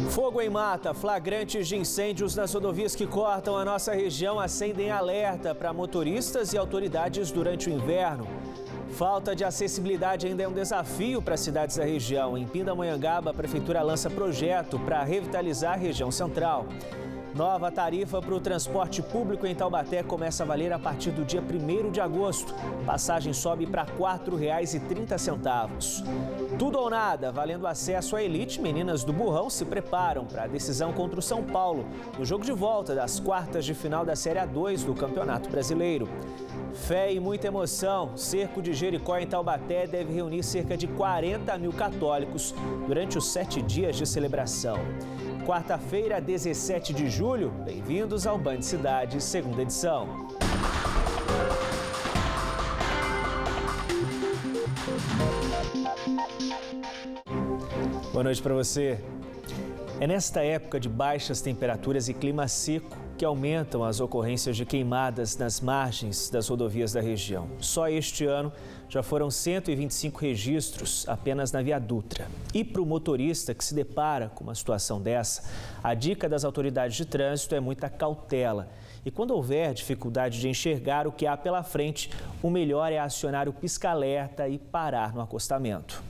Fogo em mata, flagrantes de incêndios nas rodovias que cortam a nossa região acendem alerta para motoristas e autoridades durante o inverno. Falta de acessibilidade ainda é um desafio para as cidades da região. Em Pindamonhangaba, a prefeitura lança projeto para revitalizar a região central. Nova tarifa para o transporte público em Taubaté começa a valer a partir do dia 1º de agosto. Passagem sobe para R$ 4,30. Tudo ou nada, valendo acesso à elite, meninas do Burrão se preparam para a decisão contra o São Paulo, no jogo de volta das quartas de final da Série A2 do Campeonato Brasileiro. Fé e muita emoção. Cerco de Jericó em Taubaté deve reunir cerca de 40 mil católicos durante os 7 dias de celebração. Quarta-feira, 17 de julho, bem-vindos ao Band Cidade, segunda edição. Boa noite para você. É nesta época de baixas temperaturas e clima seco que aumentam as ocorrências de queimadas nas margens das rodovias da região. Só este ano já foram 125 registros apenas na Via Dutra. E para o motorista que se depara com uma situação dessa, a dica das autoridades de trânsito é muita cautela. E quando houver dificuldade de enxergar o que há pela frente, o melhor é acionar o pisca-alerta e parar no acostamento.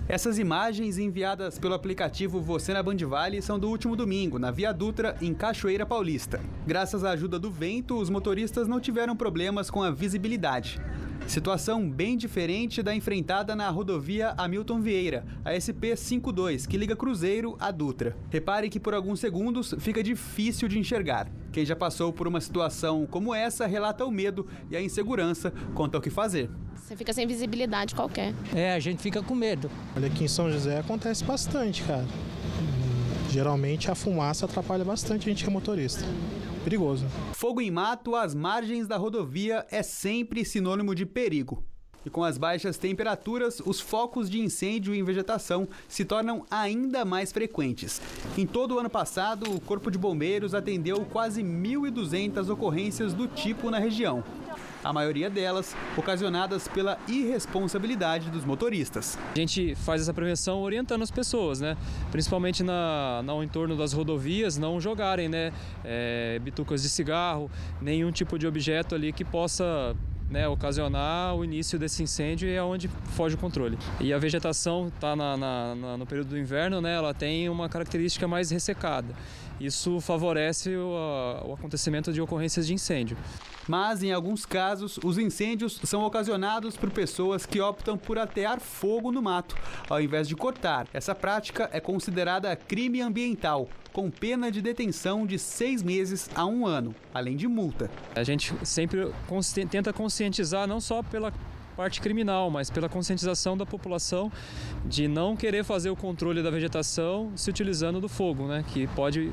Essas imagens enviadas pelo aplicativo Você na Band Vale são do último domingo, na Via Dutra, em Cachoeira Paulista. Graças à ajuda do vento, os motoristas não tiveram problemas com a visibilidade. Situação bem diferente da enfrentada na rodovia Hamilton Vieira, a SP-52, que liga Cruzeiro a Dutra. Repare que por alguns segundos fica difícil de enxergar. Quem já passou por uma situação como essa relata o medo e a insegurança quanto ao que fazer. Você fica sem visibilidade qualquer. A gente fica com medo. Olha, aqui em São José acontece bastante, cara. Geralmente a fumaça atrapalha bastante a gente que é motorista. Perigoso. Fogo em mato às margens da rodovia é sempre sinônimo de perigo. E com as baixas temperaturas, os focos de incêndio em vegetação se tornam ainda mais frequentes. Em todo o ano passado, o Corpo de Bombeiros atendeu quase 1.200 ocorrências do tipo na região. A maioria delas ocasionadas pela irresponsabilidade dos motoristas. A gente faz essa prevenção orientando as pessoas, né? Principalmente no entorno das rodovias, não jogarem, né? Bitucas de cigarro, nenhum tipo de objeto ali que possa ocasionar o início desse incêndio e é onde foge o controle. E a vegetação está no período do inverno, né? Ela tem uma característica mais ressecada. Isso favorece o acontecimento de ocorrências de incêndio. Mas, em alguns casos, os incêndios são ocasionados por pessoas que optam por atear fogo no mato, ao invés de cortar. Essa prática é considerada crime ambiental, com pena de detenção de 6 meses a 1 ano, além de multa. A gente sempre tenta conscientizar não só pela parte criminal, mas pela conscientização da população de não querer fazer o controle da vegetação se utilizando do fogo, né? Que pode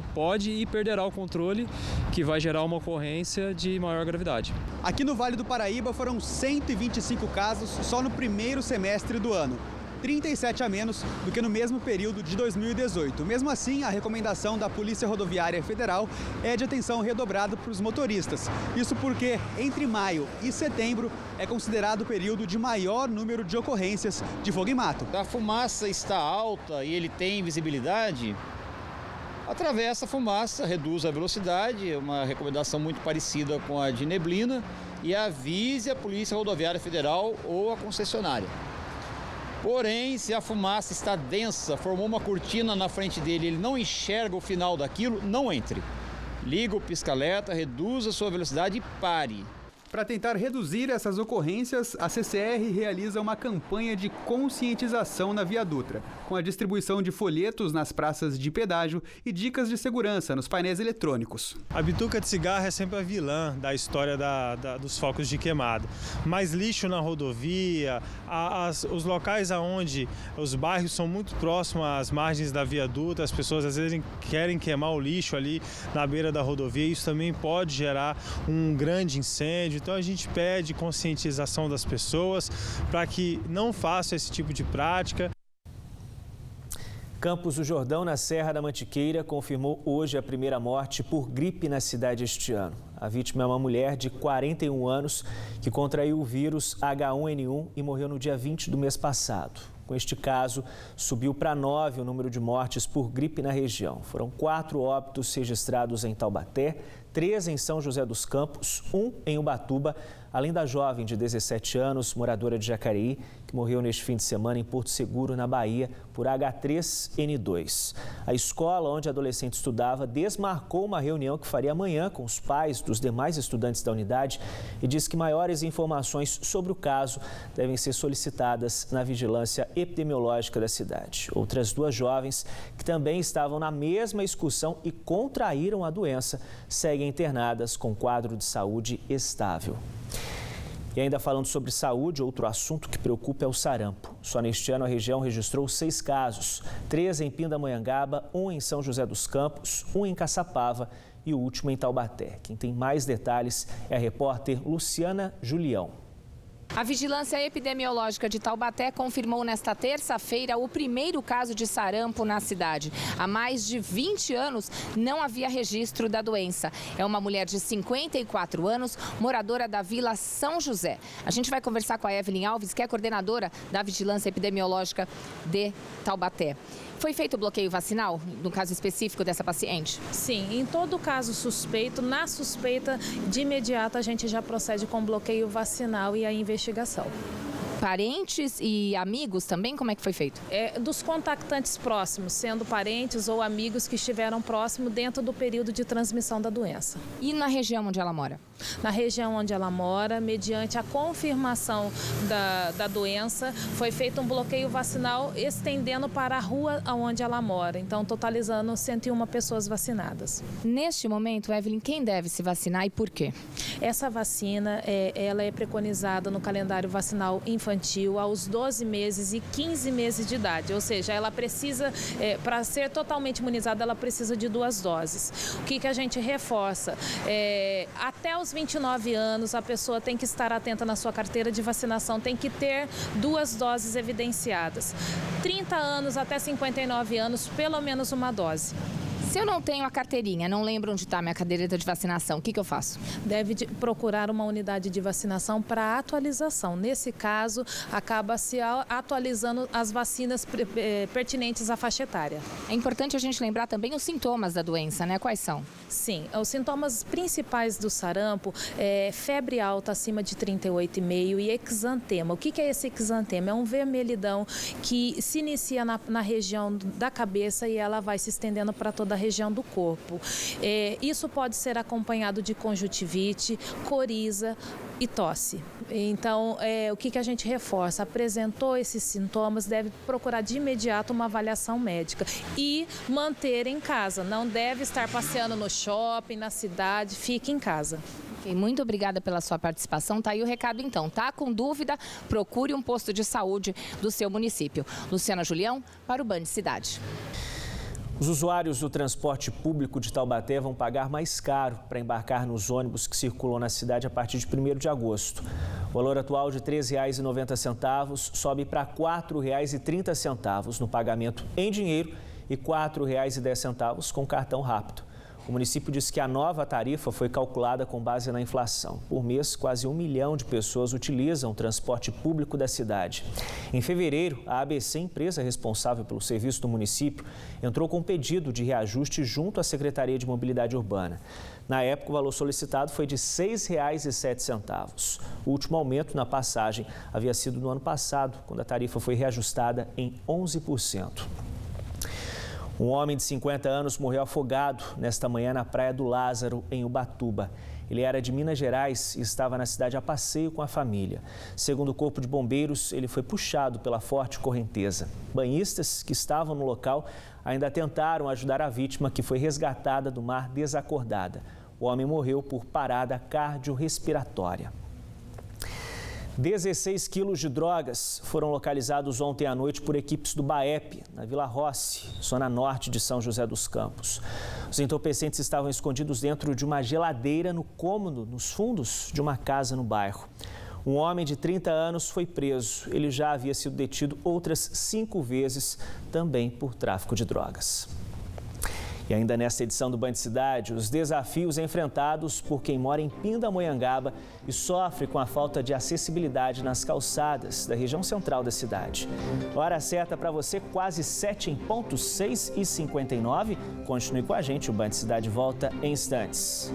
e perderá o controle, que vai gerar uma ocorrência de maior gravidade. Aqui no Vale do Paraíba foram 125 casos só no primeiro semestre do ano. 37 a menos do que no mesmo período de 2018. Mesmo assim, a recomendação da Polícia Rodoviária Federal é de atenção redobrada para os motoristas. Isso porque entre maio e setembro é considerado o período de maior número de ocorrências de fogo em mato. A fumaça está alta e ele tem visibilidade, atravessa a fumaça, reduz a velocidade, uma recomendação muito parecida com a de neblina, e avise a Polícia Rodoviária Federal ou a concessionária. Porém, se a fumaça está densa, formou uma cortina na frente dele, ele não enxerga o final daquilo, não entre. Liga o pisca-alerta, reduza a sua velocidade e pare. Para tentar reduzir essas ocorrências, a CCR realiza uma campanha de conscientização na Via Dutra, com a distribuição de folhetos nas praças de pedágio e dicas de segurança nos painéis eletrônicos. A bituca de cigarro é sempre a vilã da história dos focos de queimada. Mas lixo na rodovia, os locais onde os bairros são muito próximos às margens da Via Dutra, as pessoas às vezes querem queimar o lixo ali na beira da rodovia, isso também pode gerar um grande incêndio. Então a gente pede conscientização das pessoas para que não façam esse tipo de prática. Campos do Jordão, na Serra da Mantiqueira, confirmou hoje a primeira morte por gripe na cidade este ano. A vítima é uma mulher de 41 anos que contraiu o vírus H1N1 e morreu no dia 20 do mês passado. Com este caso, subiu para 9 o número de mortes por gripe na região. Foram 4 óbitos registrados em Taubaté, 3 em São José dos Campos, 1 em Ubatuba, além da jovem de 17 anos, moradora de Jacareí, que morreu neste fim de semana em Porto Seguro, na Bahia, por H3N2. A escola onde a adolescente estudava desmarcou uma reunião que faria amanhã com os pais dos demais estudantes da unidade e diz que maiores informações sobre o caso devem ser solicitadas na vigilância epidemiológica da cidade. Outras 2 jovens, que também estavam na mesma excursão e contraíram a doença, seguem internadas com quadro de saúde estável. E ainda falando sobre saúde, outro assunto que preocupa é o sarampo. Só neste ano a região registrou 6 casos, 3 em Pindamonhangaba, 1 em São José dos Campos, 1 em Caçapava e o último em Taubaté. Quem tem mais detalhes é a repórter Luciana Julião. A Vigilância Epidemiológica de Taubaté confirmou nesta terça-feira o primeiro caso de sarampo na cidade. Há mais de 20 anos não havia registro da doença. É uma mulher de 54 anos, moradora da Vila São José. A gente vai conversar com a Evelyn Alves, que é coordenadora da Vigilância Epidemiológica de Taubaté. Foi feito o bloqueio vacinal, no caso específico dessa paciente? Sim, em todo caso suspeito, na suspeita, de imediato a gente já procede com bloqueio vacinal e a investigação. Parentes e amigos também, como é que foi feito? Dos contactantes próximos, sendo parentes ou amigos que estiveram próximos dentro do período de transmissão da doença. E na região onde ela mora? Na região onde ela mora, mediante a confirmação da doença, foi feito um bloqueio vacinal estendendo para a rua onde ela mora, então totalizando 101 pessoas vacinadas. Neste momento, Evelyn, quem deve se vacinar e por quê? Essa vacina ela é preconizada no calendário vacinal infantil aos 12 meses e 15 meses de idade, ou seja, ela precisa, para ser totalmente imunizada, ela precisa de 2 doses. O que a gente reforça? Até os 29 anos, a pessoa tem que estar atenta na sua carteira de vacinação, tem que ter 2 doses evidenciadas. 30 anos até 59 anos, pelo menos 1 dose. Se eu não tenho a carteirinha, não lembro onde está a minha caderneta de vacinação, o que eu faço? Deve procurar uma unidade de vacinação para atualização. Nesse caso, acaba se atualizando as vacinas pertinentes à faixa etária. É importante a gente lembrar também os sintomas da doença, né? Quais são? Sim, os sintomas principais do sarampo é febre alta acima de 38,5 e exantema. O que é esse exantema? É um vermelhidão que se inicia na região da cabeça e ela vai se estendendo para toda a região do corpo. Isso pode ser acompanhado de conjuntivite, coriza e tosse. Então, o que a gente reforça? Apresentou esses sintomas, deve procurar de imediato uma avaliação médica e manter em casa. Não deve estar passeando no shopping, na cidade, fique em casa. Muito obrigada pela sua participação. Tá aí o recado então. Tá com dúvida? Procure um posto de saúde do seu município. Luciana Julião, para o Band Cidade. Os usuários do transporte público de Taubaté vão pagar mais caro para embarcar nos ônibus que circulam na cidade a partir de 1º de agosto. O valor atual de R$ 3,90 sobe para R$ 4,30 no pagamento em dinheiro e R$ 4,10 com cartão rápido. O município diz que a nova tarifa foi calculada com base na inflação. Por mês, quase 1 milhão de pessoas utilizam o transporte público da cidade. Em fevereiro, a ABC, empresa responsável pelo serviço do município, entrou com um pedido de reajuste junto à Secretaria de Mobilidade Urbana. Na época, o valor solicitado foi de R$ 6,07. O último aumento na passagem havia sido no ano passado, quando a tarifa foi reajustada em 11%. Um homem de 50 anos morreu afogado nesta manhã na Praia do Lázaro, em Ubatuba. Ele era de Minas Gerais e estava na cidade a passeio com a família. Segundo o Corpo de Bombeiros, ele foi puxado pela forte correnteza. Banhistas que estavam no local ainda tentaram ajudar a vítima, que foi resgatada do mar desacordada. O homem morreu por parada cardiorrespiratória. 16 quilos de drogas foram localizados ontem à noite por equipes do BAEP, na Vila Rossi, zona norte de São José dos Campos. Os entorpecentes estavam escondidos dentro de uma geladeira no cômodo, nos fundos de uma casa no bairro. Um homem de 30 anos foi preso. Ele já havia sido detido outras 5 vezes, também por tráfico de drogas. E ainda nesta edição do Band Cidade, os desafios enfrentados por quem mora em Pindamonhangaba e sofre com a falta de acessibilidade nas calçadas da região central da cidade. Hora certa para você, quase 7 em ponto, 6h59. Continue com a gente, o Band Cidade volta em instantes.